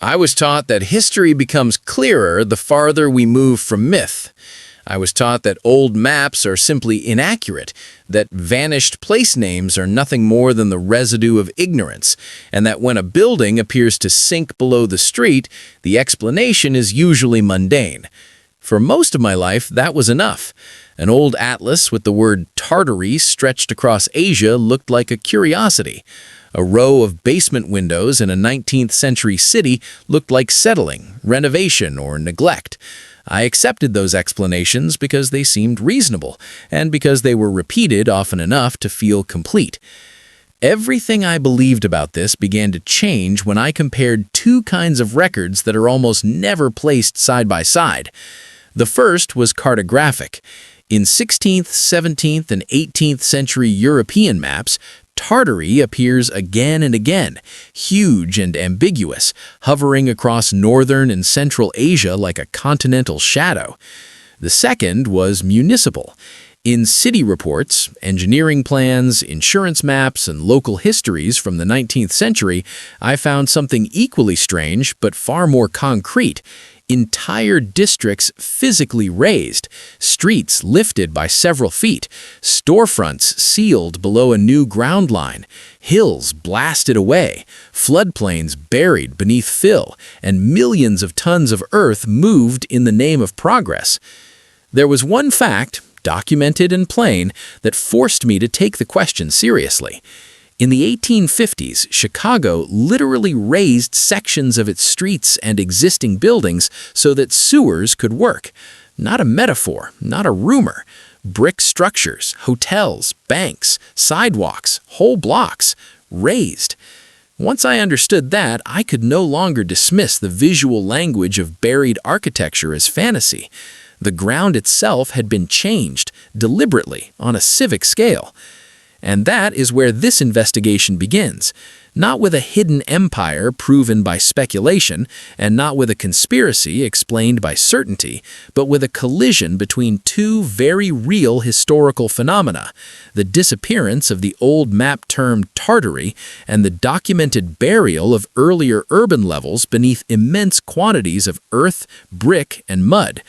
I was taught that history becomes clearer the farther we move from myth. I was taught that old maps are simply inaccurate, that vanished place names are nothing more than the residue of ignorance, and that when a building appears to sink below the street, the explanation is usually mundane. For most of my life, that was enough. An old atlas with the word Tartary stretched across Asia looked like a curiosity. A row of basement windows in a 19th century city looked like settling, renovation, or neglect. I accepted those explanations because they seemed reasonable, and because they were repeated often enough to feel complete. Everything I believed about this began to change when I compared two kinds of records that are almost never placed side by side. The first was cartographic. In 16th, 17th, and 18th century European maps, Tartary appears again and again, huge and ambiguous, hovering across northern and central Asia like a continental shadow. The second was municipal. In city reports, engineering plans, insurance maps, and local histories from the 19th century, I found something equally strange but far more concrete. Entire districts physically raised, streets lifted by several feet, storefronts sealed below a new ground line, hills blasted away, floodplains buried beneath fill, and millions of tons of earth moved in the name of progress. There was one fact, documented and plain, that forced me to take the question seriously. In the 1850s, Chicago literally raised sections of its streets and existing buildings so that sewers could work. Not a metaphor, not a rumor. Brick structures, hotels, banks, sidewalks, whole blocks, raised. Once I understood that, I could no longer dismiss the visual language of buried architecture as fantasy. The ground itself had been changed, deliberately, on a civic scale. And that is where this investigation begins, not with a hidden empire proven by speculation, and not with a conspiracy explained by certainty, but with a collision between two very real historical phenomena, the disappearance of the old map term Tartary and the documented burial of earlier urban levels beneath immense quantities of earth, brick, and mud.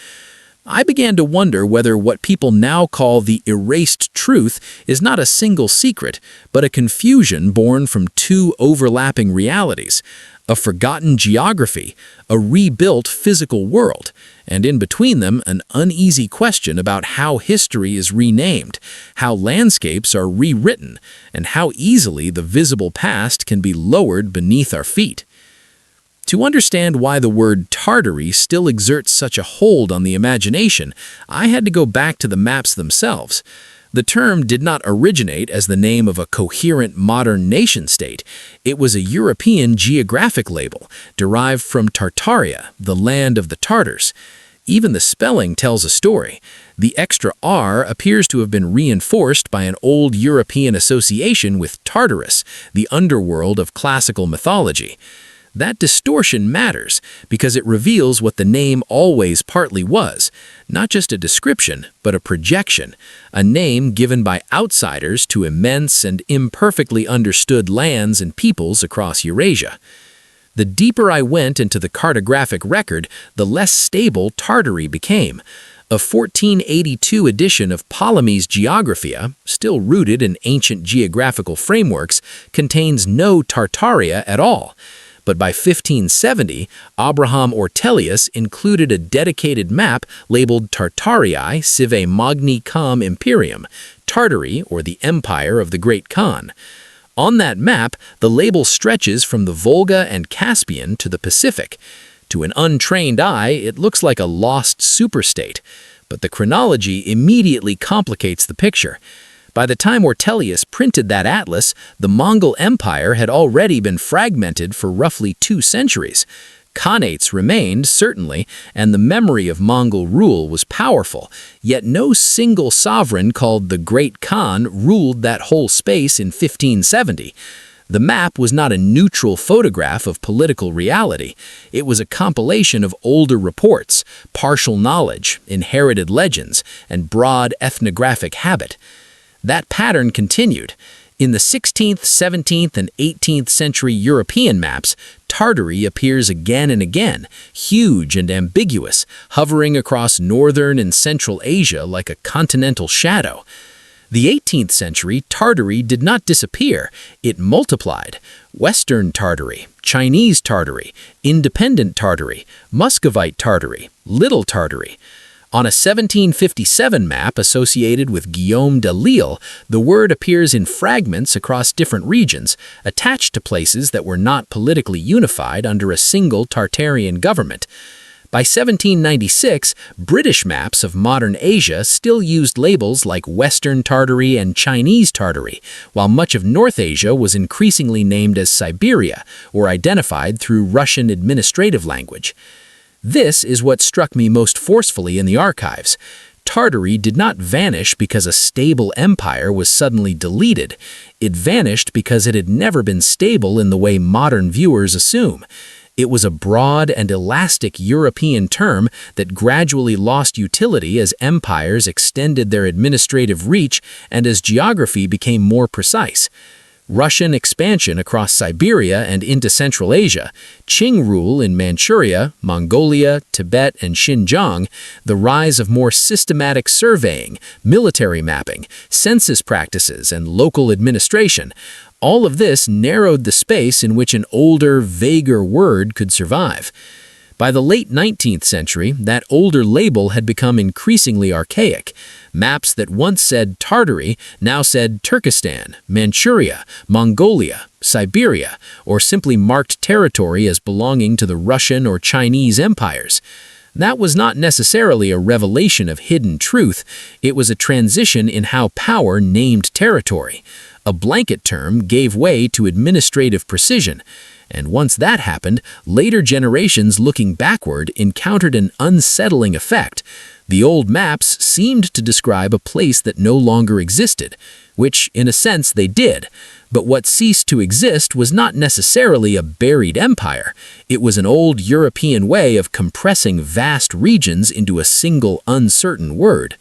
I began to wonder whether what people now call the erased truth is not a single secret, but a confusion born from two overlapping realities, a forgotten geography, a rebuilt physical world, and in between them an uneasy question about how history is renamed, how landscapes are rewritten, and how easily the visible past can be lowered beneath our feet. To understand why the word Tartary still exerts such a hold on the imagination, I had to go back to the maps themselves. The term did not originate as the name of a coherent modern nation-state. It was a European geographic label, derived from Tartaria, the land of the Tartars. Even the spelling tells a story. The extra R appears to have been reinforced by an old European association with Tartarus, the underworld of classical mythology. That distortion matters because it reveals what the name always partly was, not just a description, but a projection, a name given by outsiders to immense and imperfectly understood lands and peoples across Eurasia. The deeper I went into the cartographic record, the less stable Tartary became. A 1482 edition of Ptolemy's Geographia, still rooted in ancient geographical frameworks, contains no Tartaria at all. But by 1570, Abraham Ortelius included a dedicated map labeled Tartarii Sive Magni Kam Imperium, Tartary, or the Empire of the Great Khan. On that map, the label stretches from the Volga and Caspian to the Pacific. To an untrained eye, it looks like a lost superstate, but the chronology immediately complicates the picture. By the time Ortelius printed that atlas, the Mongol Empire had already been fragmented for roughly 2 centuries. Khanates remained, certainly, and the memory of Mongol rule was powerful, yet no single sovereign called the Great Khan ruled that whole space in 1570. The map was not a neutral photograph of political reality. It was a compilation of older reports, partial knowledge, inherited legends, and broad ethnographic habit. That pattern continued. In the 16th, 17th, and 18th century European maps, Tartary appears again and again, huge and ambiguous, hovering across northern and central Asia like a continental shadow. The 18th century, Tartary did not disappear, it multiplied. Western Tartary, Chinese Tartary, Independent Tartary, Muscovite Tartary, Little Tartary. On a 1757 map associated with Guillaume de Lille, the word appears in fragments across different regions, attached to places that were not politically unified under a single Tartarian government. By 1796, British maps of modern Asia still used labels like Western Tartary and Chinese Tartary, while much of North Asia was increasingly named as Siberia, or identified through Russian administrative language. This is what struck me most forcefully in the archives. Tartary did not vanish because a stable empire was suddenly deleted. It vanished because it had never been stable in the way modern viewers assume. It was a broad and elastic European term that gradually lost utility as empires extended their administrative reach and as geography became more precise. Russian expansion across Siberia and into Central Asia, Qing rule in Manchuria, Mongolia, Tibet, and Xinjiang, the rise of more systematic surveying, military mapping, census practices, and local administration. All of this narrowed the space in which an older, vaguer word could survive. By the late 19th century, that older label had become increasingly archaic. Maps that once said Tartary now said Turkestan, Manchuria, Mongolia, Siberia, or simply marked territory as belonging to the Russian or Chinese empires. That was not necessarily a revelation of hidden truth, it was a transition in how power named territory. A blanket term gave way to administrative precision. And once that happened, later generations looking backward encountered an unsettling effect. The old maps seemed to describe a place that no longer existed, which, in a sense, they did. But what ceased to exist was not necessarily a buried empire. It was an old European way of compressing vast regions into a single uncertain word.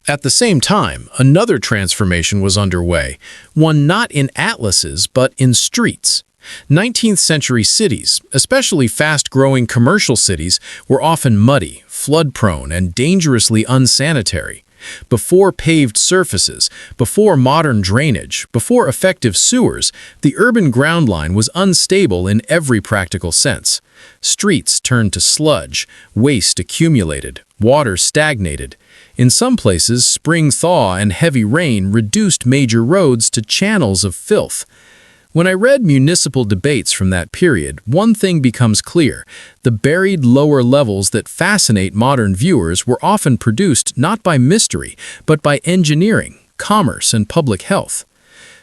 At the same time, another transformation was underway, one not in atlases but in streets. 19th century cities, especially fast-growing commercial cities, were often muddy, flood-prone, and dangerously unsanitary. Before paved surfaces, before modern drainage, before effective sewers, the urban ground line was unstable in every practical sense. Streets turned to sludge, waste accumulated, water stagnated. In some places, spring thaw and heavy rain reduced major roads to channels of filth. When I read municipal debates from that period, one thing becomes clear. The buried lower levels that fascinate modern viewers were often produced not by mystery, but by engineering, commerce, and public health.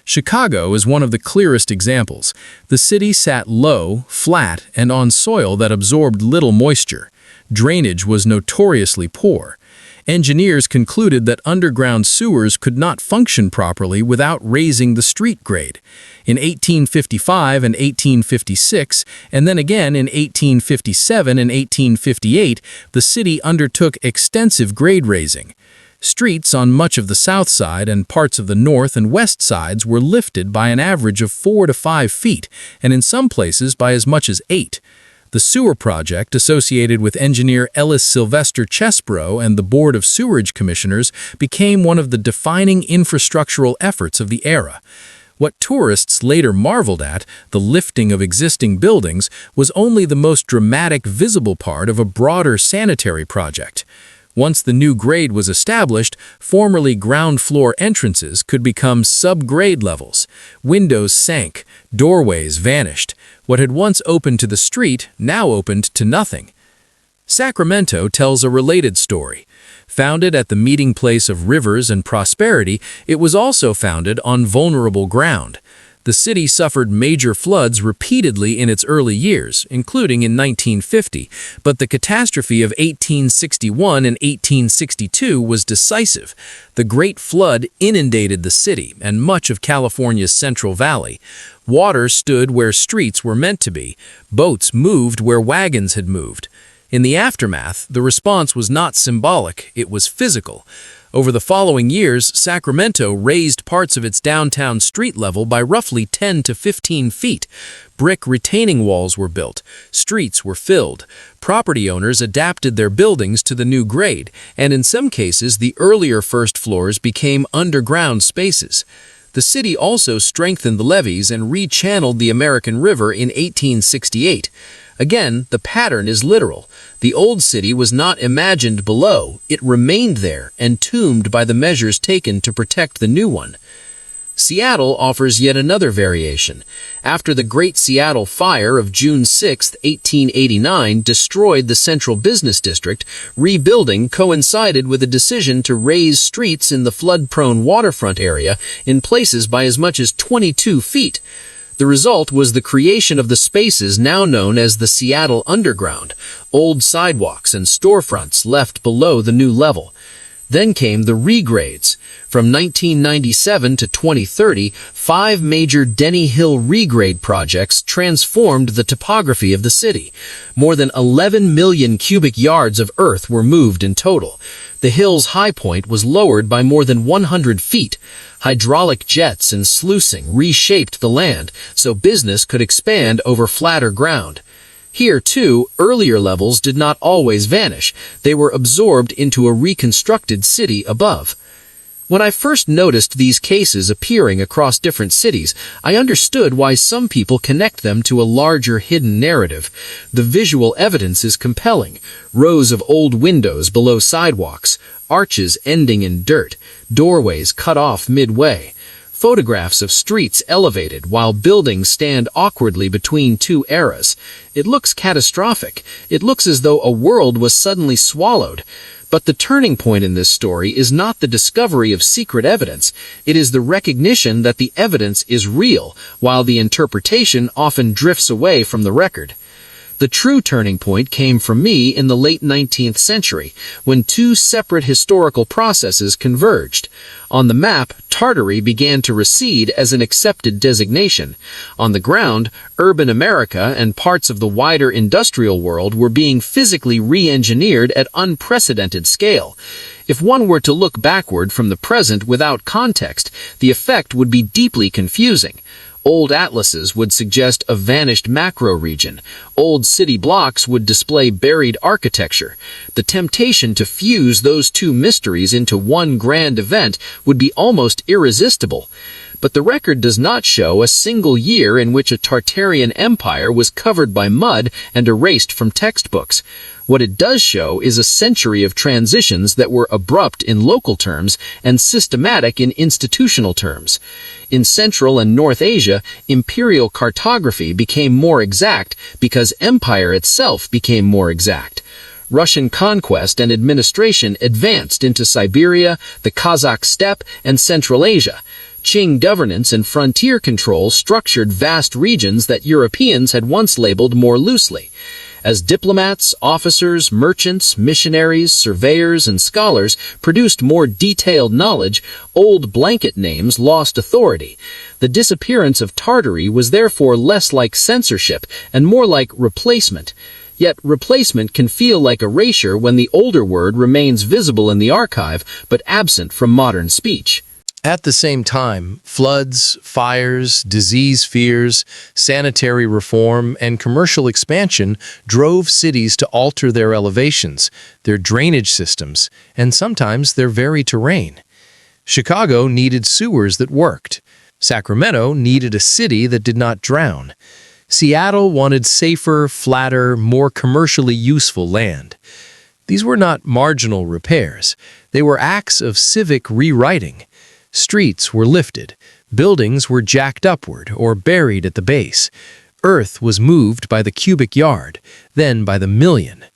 Chicago is one of the clearest examples. The city sat low, flat, and on soil that absorbed little moisture. Drainage was notoriously poor. Engineers concluded that underground sewers could not function properly without raising the street grade. In 1855 and 1856, and then again in 1857 and 1858, the city undertook extensive grade raising. Streets on much of the south side and parts of the north and west sides were lifted by an average of 4 to 5 feet, and in some places by as much as 8. The sewer project, associated with engineer Ellis Sylvester Chesbrough and the Board of Sewerage Commissioners, became one of the defining infrastructural efforts of the era. What tourists later marveled at, the lifting of existing buildings, was only the most dramatic visible part of a broader sanitary project. Once the new grade was established, formerly ground-floor entrances could become sub-grade levels. Windows sank, doorways vanished. What had once opened to the street now opened to nothing. Sacramento tells a related story. Founded at the meeting place of rivers and prosperity, it was also founded on vulnerable ground. The city suffered major floods repeatedly in its early years, including in 1950, but the catastrophe of 1861 and 1862 was decisive. The Great Flood inundated the city and much of California's Central Valley. Water stood where streets were meant to be. Boats moved where wagons had moved. In the aftermath, the response was not symbolic, it was physical. Over the following years, Sacramento raised parts of its downtown street level by roughly 10 to 15 feet. Brick retaining walls were built, streets were filled, property owners adapted their buildings to the new grade, and in some cases the earlier first floors became underground spaces. The city also strengthened the levees and rechanneled the American River in 1868. Again, the pattern is literal. The old city was not imagined below, it remained there, entombed by the measures taken to protect the new one. Seattle offers yet another variation. After the Great Seattle Fire of June 6, 1889 destroyed the central business district, rebuilding coincided with a decision to raise streets in the flood-prone waterfront area in places by as much as 22 feet. The result was the creation of the spaces now known as the Seattle Underground, old sidewalks and storefronts left below the new level. Then came the regrades. From 1997 to 2030, 5 major Denny Hill regrade projects transformed the topography of the city. More than 11 million cubic yards of earth were moved in total. The hill's high point was lowered by more than 100 feet. Hydraulic jets and sluicing reshaped the land so business could expand over flatter ground. Here, too, earlier levels did not always vanish. They were absorbed into a reconstructed city above. When I first noticed these cases appearing across different cities, I understood why some people connect them to a larger hidden narrative. The visual evidence is compelling. Rows of old windows below sidewalks, arches ending in dirt, doorways cut off midway. Photographs of streets elevated while buildings stand awkwardly between two eras. It looks catastrophic. It looks as though a world was suddenly swallowed. But the turning point in this story is not the discovery of secret evidence. It is the recognition that the evidence is real, while the interpretation often drifts away from the record. The true turning point came for me in the late 19th century, when 2 separate historical processes converged. On the map, Tartary began to recede as an accepted designation. On the ground, urban America and parts of the wider industrial world were being physically re-engineered at unprecedented scale. If one were to look backward from the present without context, the effect would be deeply confusing. Old atlases would suggest a vanished macro-region. Old city blocks would display buried architecture. The temptation to fuse those 2 mysteries into one grand event would be almost irresistible. But the record does not show a single year in which a Tartarian Empire was covered by mud and erased from textbooks. What it does show is a century of transitions that were abrupt in local terms and systematic in institutional terms. In Central and North Asia, imperial cartography became more exact because empire itself became more exact. Russian conquest and administration advanced into Siberia, the Kazakh steppe, and Central Asia. Qing governance and frontier control structured vast regions that Europeans had once labeled more loosely. As diplomats, officers, merchants, missionaries, surveyors, and scholars produced more detailed knowledge, old blanket names lost authority. The disappearance of Tartary was therefore less like censorship and more like replacement. Yet replacement can feel like erasure when the older word remains visible in the archive but absent from modern speech. At the same time, floods, fires, disease fears, sanitary reform, and commercial expansion drove cities to alter their elevations, their drainage systems, and sometimes their very terrain. Chicago needed sewers that worked. Sacramento needed a city that did not drown. Seattle wanted safer, flatter, more commercially useful land. These were not marginal repairs. They were acts of civic rewriting. Streets were lifted, buildings were jacked upward or buried at the base. Earth was moved by the cubic yard, then by the million.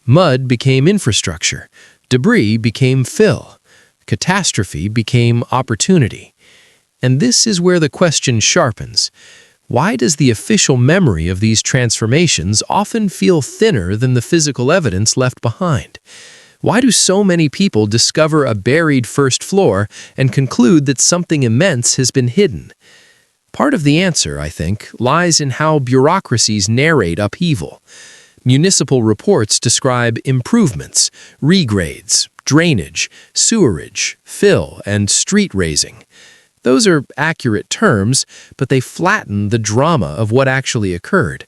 Mud became infrastructure, debris became fill, catastrophe became opportunity. And this is where the question sharpens. Why does the official memory of these transformations often feel thinner than the physical evidence left behind? Why do so many people discover a buried first floor and conclude that something immense has been hidden? Part of the answer, I think, lies in how bureaucracies narrate upheaval. Municipal reports describe improvements, regrades, drainage, sewerage, fill, and street raising. Those are accurate terms, but they flatten the drama of what actually occurred.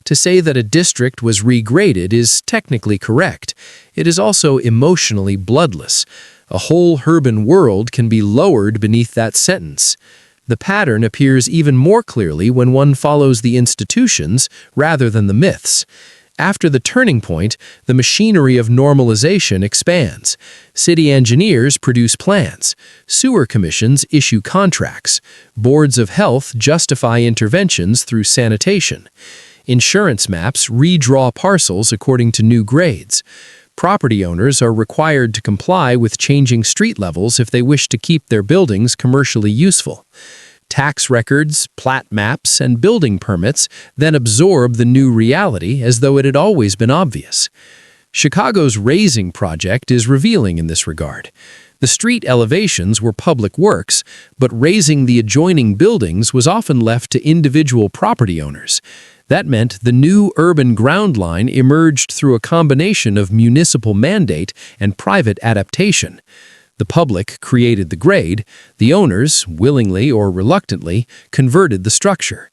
To say that a district was regraded is technically correct. It is also emotionally bloodless. A whole urban world can be lowered beneath that sentence. The pattern appears even more clearly when one follows the institutions rather than the myths. After the turning point, the machinery of normalization expands. City engineers produce plans. Sewer commissions issue contracts. Boards of health justify interventions through sanitation. Insurance maps redraw parcels according to new grades. Property owners are required to comply with changing street levels if they wish to keep their buildings commercially useful. Tax records, plat maps, and building permits then absorb the new reality as though it had always been obvious. Chicago's Raising project is revealing in this regard. The street elevations were public works, but raising the adjoining buildings was often left to individual property owners. That meant the new urban ground line emerged through a combination of municipal mandate and private adaptation. The public created the grade, the owners, willingly or reluctantly, converted the structure.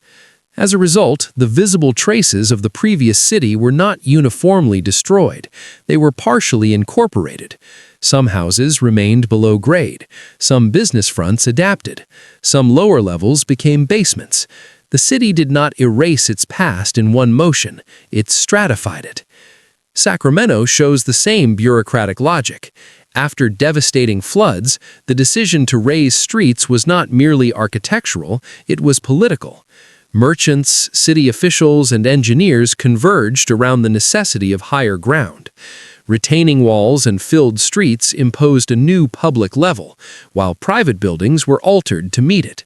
As a result, the visible traces of the previous city were not uniformly destroyed. They were partially incorporated. Some houses remained below grade. Some business fronts adapted. Some lower levels became basements. The city did not erase its past in one motion. It stratified it. Sacramento shows the same bureaucratic logic. After devastating floods, the decision to raise streets was not merely architectural, it was political. Merchants, city officials, and engineers converged around the necessity of higher ground. Retaining walls and filled streets imposed a new public level, while private buildings were altered to meet it.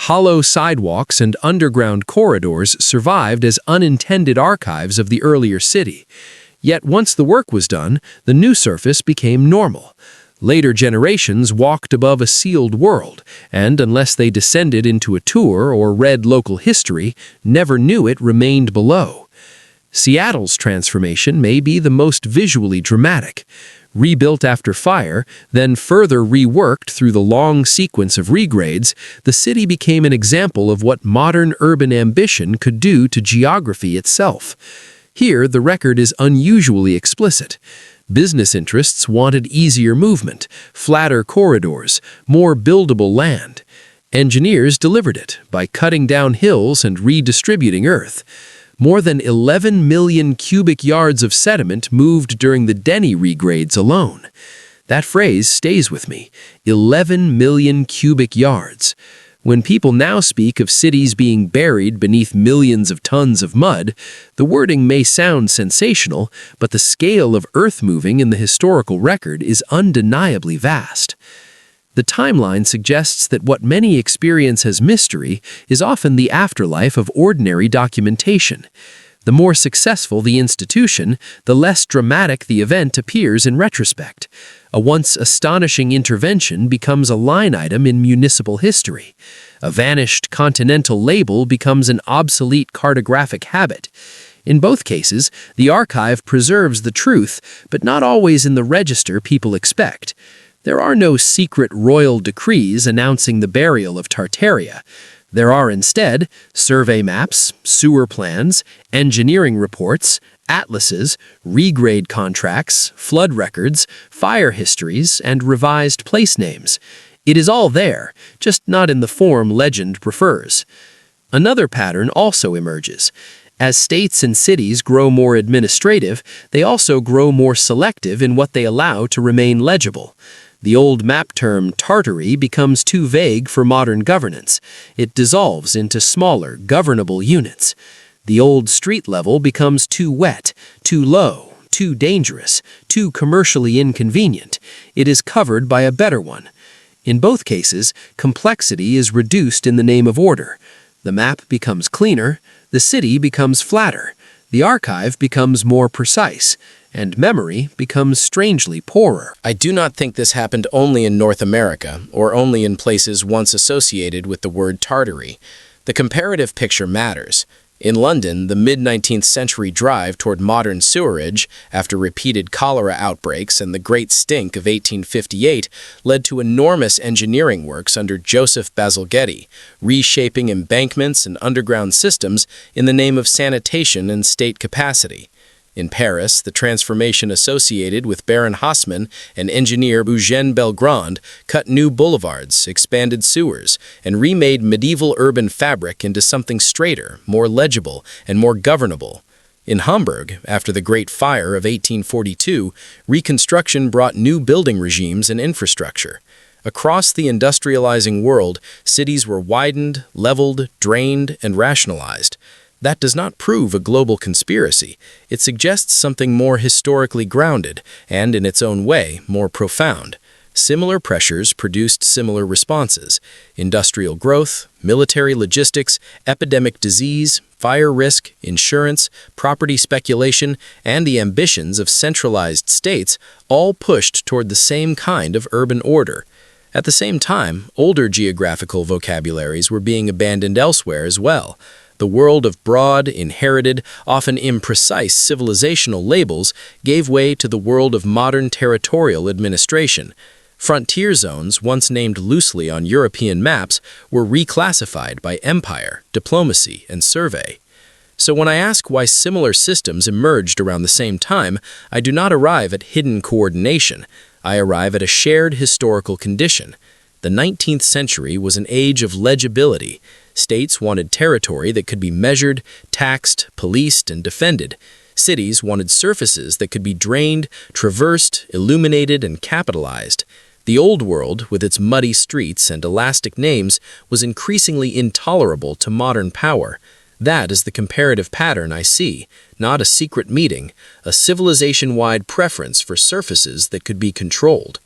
Hollow sidewalks and underground corridors survived as unintended archives of the earlier city. Yet once the work was done, the new surface became normal. Later generations walked above a sealed world, and unless they descended into a tour or read local history, never knew it remained below. Seattle's transformation may be the most visually dramatic. Rebuilt after fire, then further reworked through the long sequence of regrades, the city became an example of what modern urban ambition could do to geography itself. Here, the record is unusually explicit. Business interests wanted easier movement, flatter corridors, more buildable land. Engineers delivered it by cutting down hills and redistributing earth. More than 11 million cubic yards of sediment moved during the Denny regrades alone. That phrase stays with me, 11 million cubic yards. When people now speak of cities being buried beneath millions of tons of mud, the wording may sound sensational, but the scale of earth moving in the historical record is undeniably vast. The timeline suggests that what many experience as mystery is often the afterlife of ordinary documentation. The more successful the institution, the less dramatic the event appears in retrospect. A once astonishing intervention becomes a line item in municipal history. A vanished continental label becomes an obsolete cartographic habit. In both cases, the archive preserves the truth, but not always in the register people expect. There are no secret royal decrees announcing the burial of Tartaria. There are instead survey maps, sewer plans, engineering reports, atlases, regrade contracts, flood records, fire histories, and revised place names. It is all there, just not in the form legend prefers. Another pattern also emerges. As states and cities grow more administrative, they also grow more selective in what they allow to remain legible. The old map term Tartary becomes too vague for modern governance. It dissolves into smaller, governable units. The old street level becomes too wet, too low, too dangerous, too commercially inconvenient. It is covered by a better one. In both cases, complexity is reduced in the name of order. The map becomes cleaner, the city becomes flatter, the archive becomes more precise, and memory becomes strangely poorer. I do not think this happened only in North America, or only in places once associated with the word Tartary. The comparative picture matters. In London, the mid-19th century drive toward modern sewerage, after repeated cholera outbreaks and the Great Stink of 1858, led to enormous engineering works under Joseph Bazalgette, reshaping embankments and underground systems in the name of sanitation and state capacity. In Paris, the transformation associated with Baron Haussmann and engineer Eugène Belgrand cut new boulevards, expanded sewers, and remade medieval urban fabric into something straighter, more legible, and more governable. In Hamburg, after the Great Fire of 1842, reconstruction brought new building regimes and infrastructure. Across the industrializing world, cities were widened, leveled, drained, and rationalized. That does not prove a global conspiracy. It suggests something more historically grounded and, in its own way, more profound. Similar pressures produced similar responses: industrial growth, military logistics, epidemic disease, fire risk, insurance, property speculation, and the ambitions of centralized states all pushed toward the same kind of urban order. At the same time, older geographical vocabularies were being abandoned elsewhere as well. The world of broad, inherited, often imprecise civilizational labels gave way to the world of modern territorial administration. Frontier zones, once named loosely on European maps, were reclassified by empire, diplomacy, and survey. So when I ask why similar systems emerged around the same time, I do not arrive at hidden coordination. I arrive at a shared historical condition. The 19th century was an age of legibility. States wanted territory that could be measured, taxed, policed, and defended. Cities wanted surfaces that could be drained, traversed, illuminated, and capitalized. The old world, with its muddy streets and elastic names, was increasingly intolerable to modern power. That is the comparative pattern I see, not a secret meeting, a civilization-wide preference for surfaces that could be controlled.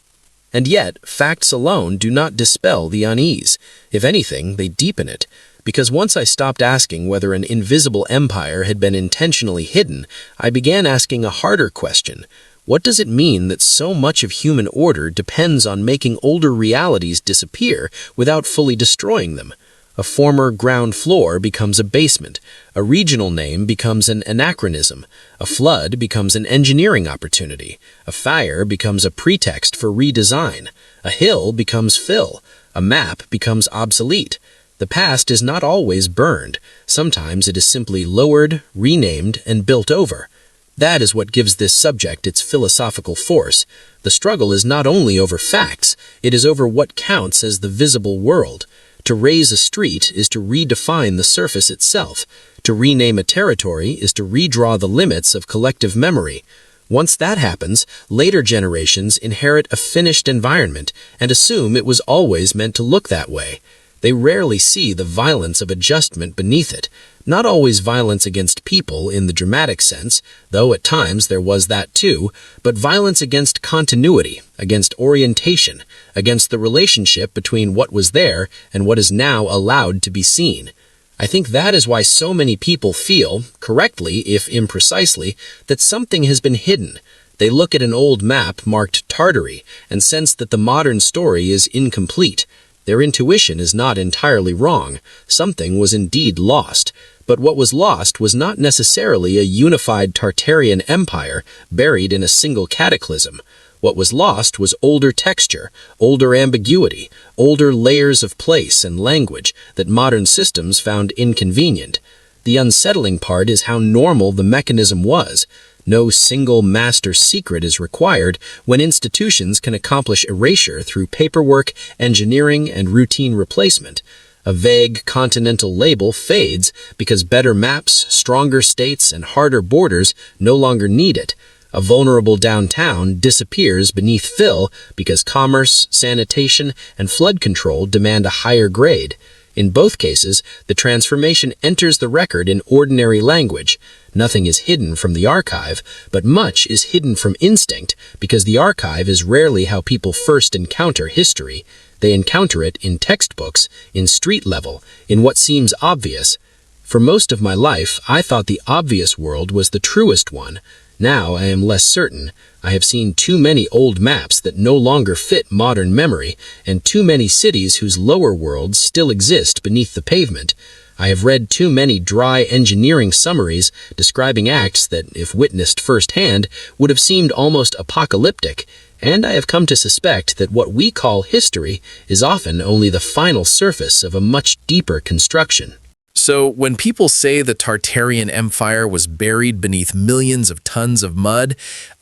And yet, facts alone do not dispel the unease. If anything, they deepen it. Because once I stopped asking whether an invisible empire had been intentionally hidden, I began asking a harder question. What does it mean that so much of human order depends on making older realities disappear without fully destroying them? A former ground floor becomes a basement. A regional name becomes an anachronism. A flood becomes an engineering opportunity. A fire becomes a pretext for redesign. A hill becomes fill. A map becomes obsolete. The past is not always burned. Sometimes it is simply lowered, renamed, and built over. That is what gives this subject its philosophical force. The struggle is not only over facts, it is over what counts as the visible world. To raise a street is to redefine the surface itself. To rename a territory is to redraw the limits of collective memory. Once that happens, later generations inherit a finished environment and assume it was always meant to look that way. They rarely see the violence of adjustment beneath it. Not always violence against people in the dramatic sense, though at times there was that too, but violence against continuity, against orientation, against the relationship between what was there and what is now allowed to be seen. I think that is why so many people feel, correctly if imprecisely, that something has been hidden. They look at an old map marked Tartary and sense that the modern story is incomplete. Their intuition is not entirely wrong. Something was indeed lost. But what was lost was not necessarily a unified Tartarian Empire buried in a single cataclysm. What was lost was older texture, older ambiguity, older layers of place and language that modern systems found inconvenient. The unsettling part is how normal the mechanism was. No single master secret is required when institutions can accomplish erasure through paperwork, engineering, and routine replacement. A vague continental label fades because better maps, stronger states, and harder borders no longer need it. A vulnerable downtown disappears beneath fill because commerce, sanitation, and flood control demand a higher grade. In both cases, the transformation enters the record in ordinary language. Nothing is hidden from the archive, but much is hidden from instinct because the archive is rarely how people first encounter history. They encounter it in textbooks, in street level, in what seems obvious. For most of my life, I thought the obvious world was the truest one. Now I am less certain. I have seen too many old maps that no longer fit modern memory, and too many cities whose lower worlds still exist beneath the pavement. I have read too many dry engineering summaries describing acts that, if witnessed firsthand, would have seemed almost apocalyptic, and I have come to suspect that what we call history is often only the final surface of a much deeper construction. So, when people say the Tartarian Empire was buried beneath millions of tons of mud,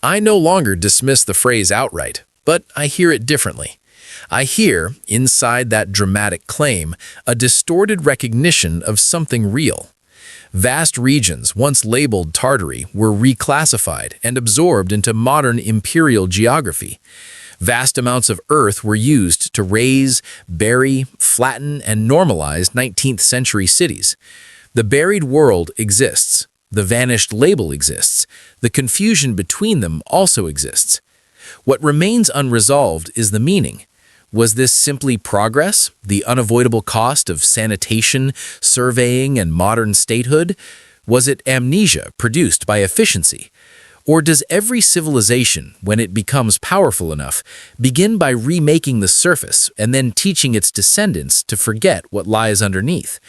I no longer dismiss the phrase outright, but I hear it differently. I hear, inside that dramatic claim, a distorted recognition of something real. Vast regions, once labeled Tartary, were reclassified and absorbed into modern imperial geography. Vast amounts of earth were used to raise, bury, flatten, and normalize 19th century cities. The buried world exists. The vanished label exists. The confusion between them also exists. What remains unresolved is the meaning. Was this simply progress, the unavoidable cost of sanitation, surveying, and modern statehood? Was it amnesia produced by efficiency? Or does every civilization, when it becomes powerful enough, begin by remaking the surface and then teaching its descendants to forget what lies underneath?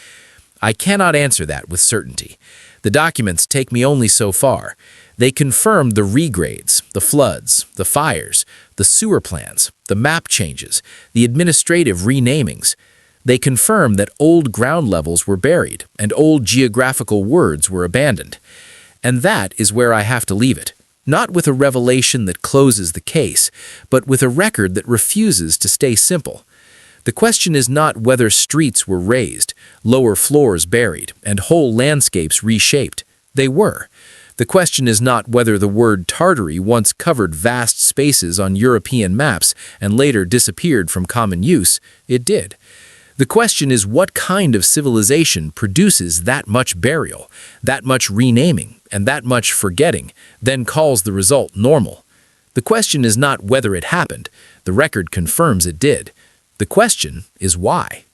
I cannot answer that with certainty. The documents take me only so far. They confirm the regrades, the floods, the fires, the sewer plans, the map changes, the administrative renamings. They confirm that old ground levels were buried and old geographical words were abandoned. And that is where I have to leave it, not with a revelation that closes the case, but with a record that refuses to stay simple. The question is not whether streets were raised, lower floors buried, and whole landscapes reshaped. They were. The question is not whether the word Tartary once covered vast spaces on European maps and later disappeared from common use. It did. The question is what kind of civilization produces that much burial, that much renaming, and that much forgetting, then calls the result normal. The question is not whether it happened. The record confirms it did. The question is why.